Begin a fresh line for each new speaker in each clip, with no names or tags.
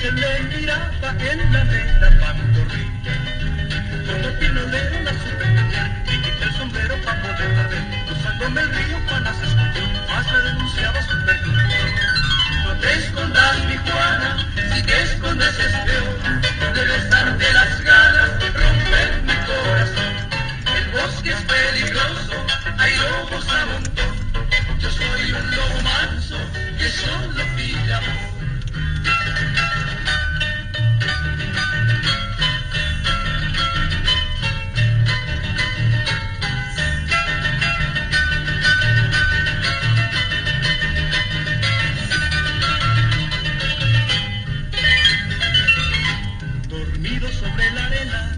se le miraba en la negra pantorrilla. Como pinolero la supe entender, y quité el sombrero pa' poderla ver. Cruzándome el río, Juana se escondió, más le denunciaba su perjuicio. No te escondas, mi Juana, si te escondes es peor. Debes darte las ganas de romper mi corazón. El bosque es peligroso, hay lobos a montón. Yo soy un lobo manso que solo pide amor. Dormido sobre la arena,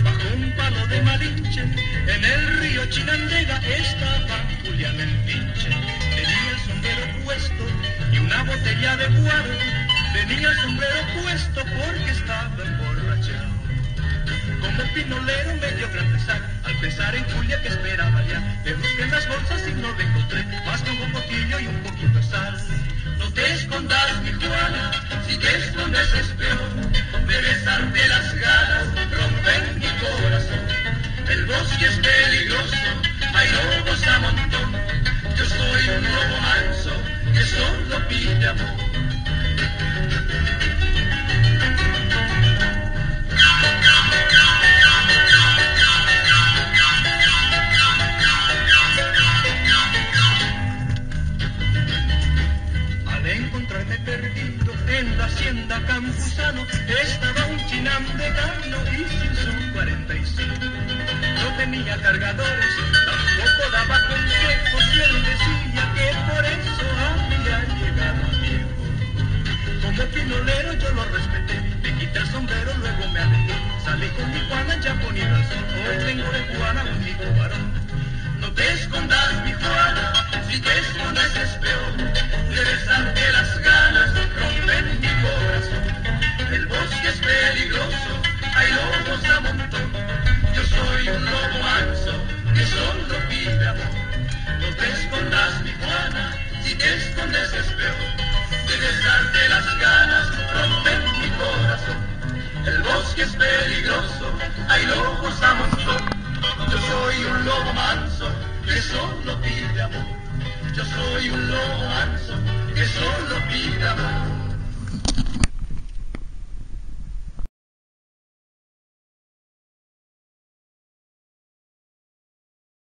bajo un palo de Malinche, en el río Chinandega estaba Julián el Pinche. Tenía el sombrero puesto y una botella de guaro. Tenía el sombrero puesto porque estaba emborrachado. Como pinolero me dio gran pesar al pensar en Julia que esperaba ya. Le busqué en las bolsas y no la encontré, más que un cocotillo y un poquito de sal. No te escondas, mi Juana, si te escondes es peor. Debes darte las ganas, romper mi corazón. El bosque es peligroso, hay lobos a montón. Yo soy un lobo manso que solo pide amor. Al encontrarme perdido en la hacienda Campuzano, estaba un chinandegano y sin su 45. No tenía cargadores, tampoco daba consejos y él decía que por eso había llegado viejo. Como pinolero yo lo respeté, me quité el sombrero, luego me alejé. Salí con mi Juana ya poniendo el sol, hoy tengo de Juana un hijo varón. No te escondas, mi Juana, si te escondes es peor. Debes darte las ganas, romper mi corazón. El bosque es peligroso, hay lobos a montón. Yo soy un lobo manso que solo pide amor. No te escondas, mi Juana, si te escondes es peor. Debes darte las ganas, romper mi corazón. El bosque es peligroso, hay lobos a montón. Yo soy un lobo manso que solo pide amor. Yo soy un lobo manso que solo pide amor.